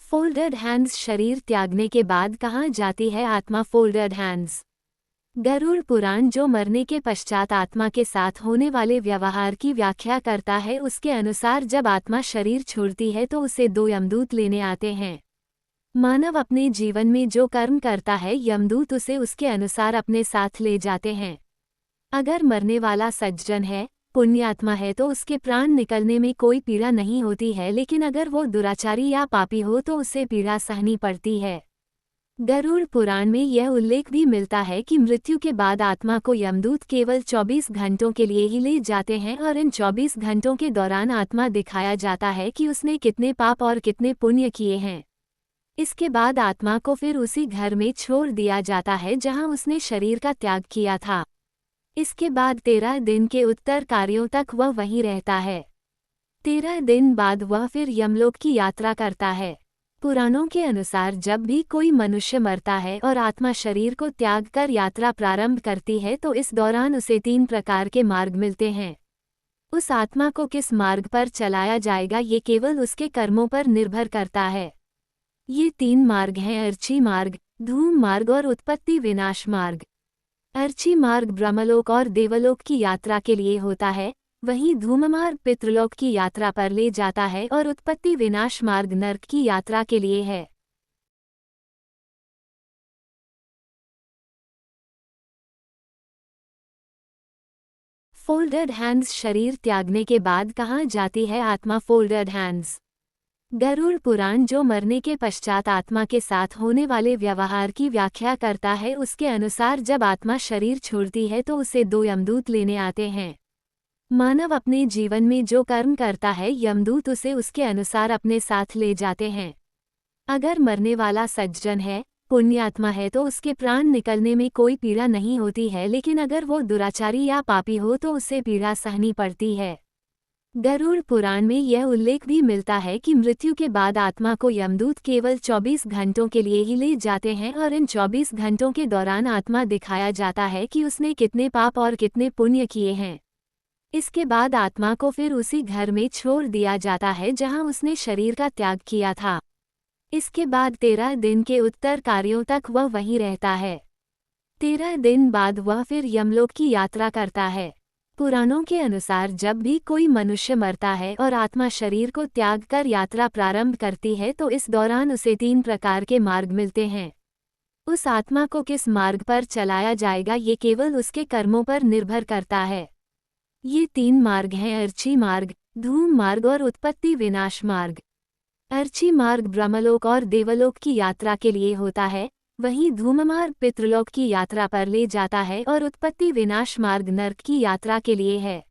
Folded hands शरीर त्यागने के बाद कहाँ जाती है आत्मा? फोल्डेड हैंड्स गरुड़ पुराण जो मरने के पश्चात आत्मा के साथ होने वाले व्यवहार की व्याख्या करता है, उसके अनुसार जब आत्मा शरीर छोड़ती है तो उसे दो यमदूत लेने आते हैं। मानव अपने जीवन में जो कर्म करता है, यमदूत उसे उसके अनुसार अपने साथ ले जाते हैं। अगर मरने वाला सज्जन है, पुण्यात्मा है, तो उसके प्राण निकलने में कोई पीड़ा नहीं होती है, लेकिन अगर वो दुराचारी या पापी हो तो उसे पीड़ा सहनी पड़ती है। गरुड़ पुराण में यह उल्लेख भी मिलता है कि मृत्यु के बाद आत्मा को यमदूत केवल 24 घंटों के लिए ही ले जाते हैं और इन 24 घंटों के दौरान आत्मा दिखाया जाता है कि उसने कितने पाप और कितने पुण्य किए हैं। इसके बाद आत्मा को फिर उसी घर में छोड़ दिया जाता है जहां उसने शरीर का त्याग किया था। इसके बाद 13 दिन के उत्तर कार्यों तक वह वहीं रहता है। 13 दिन बाद वह फिर यमलोक की यात्रा करता है। पुराणों के अनुसार जब भी कोई मनुष्य मरता है और आत्मा शरीर को त्याग कर यात्रा प्रारंभ करती है तो इस दौरान उसे 3 प्रकार के मार्ग मिलते हैं। उस आत्मा को किस मार्ग पर चलाया जाएगा ये केवल उसके कर्मों पर निर्भर करता है। ये 3 मार्ग हैं: अर्ची मार्ग, धूम मार्ग और उत्पत्ति विनाश मार्ग। अर्ची मार्ग ब्रह्मलोक और देवलोक की यात्रा के लिए होता है, वहीं धूम मार्ग पितृलोक की यात्रा पर ले जाता है और उत्पत्ति विनाश मार्ग नरक की यात्रा के लिए है। फोल्डेड हैंड्स शरीर त्यागने के बाद कहाँ जाती है आत्मा? फोल्डेड हैंड्स गरुड़ पुराण जो मरने के पश्चात आत्मा के साथ होने वाले व्यवहार की व्याख्या करता है, उसके अनुसार जब आत्मा शरीर छोड़ती है तो उसे 2 यमदूत लेने आते हैं। मानव अपने जीवन में जो कर्म करता है, यमदूत उसे उसके अनुसार अपने साथ ले जाते हैं। अगर मरने वाला सज्जन है, पुण्यात्मा है, तो उसके प्राण निकलने में कोई पीड़ा नहीं होती है, लेकिन अगर वो दुराचारी या पापी हो तो उसे पीड़ा सहनी पड़ती है। गरुड़ पुराण में यह उल्लेख भी मिलता है कि मृत्यु के बाद आत्मा को यमदूत केवल 24 घंटों के लिए ही ले जाते हैं और इन 24 घंटों के दौरान आत्मा दिखाया जाता है कि उसने कितने पाप और कितने पुण्य किए हैं। इसके बाद आत्मा को फिर उसी घर में छोड़ दिया जाता है जहां उसने शरीर का त्याग किया था। इसके बाद 13 दिन के उत्तर कार्यों तक वह वहीं रहता है। 13 दिन बाद वह फिर यमलोक की यात्रा करता है। पुराणों के अनुसार जब भी कोई मनुष्य मरता है और आत्मा शरीर को त्याग कर यात्रा प्रारंभ करती है तो इस दौरान उसे 3 प्रकार के मार्ग मिलते हैं। उस आत्मा को किस मार्ग पर चलाया जाएगा ये केवल उसके कर्मों पर निर्भर करता है। ये 3 मार्ग हैं: अर्ची मार्ग, धूम मार्ग और उत्पत्ति विनाश मार्ग। अर्ची मार्ग ब्रह्मलोक और देवलोक की यात्रा के लिए होता है, वहीं धूम मार्ग पितृलोक की यात्रा पर ले जाता है और उत्पत्ति विनाश मार्ग नरक की यात्रा के लिए है।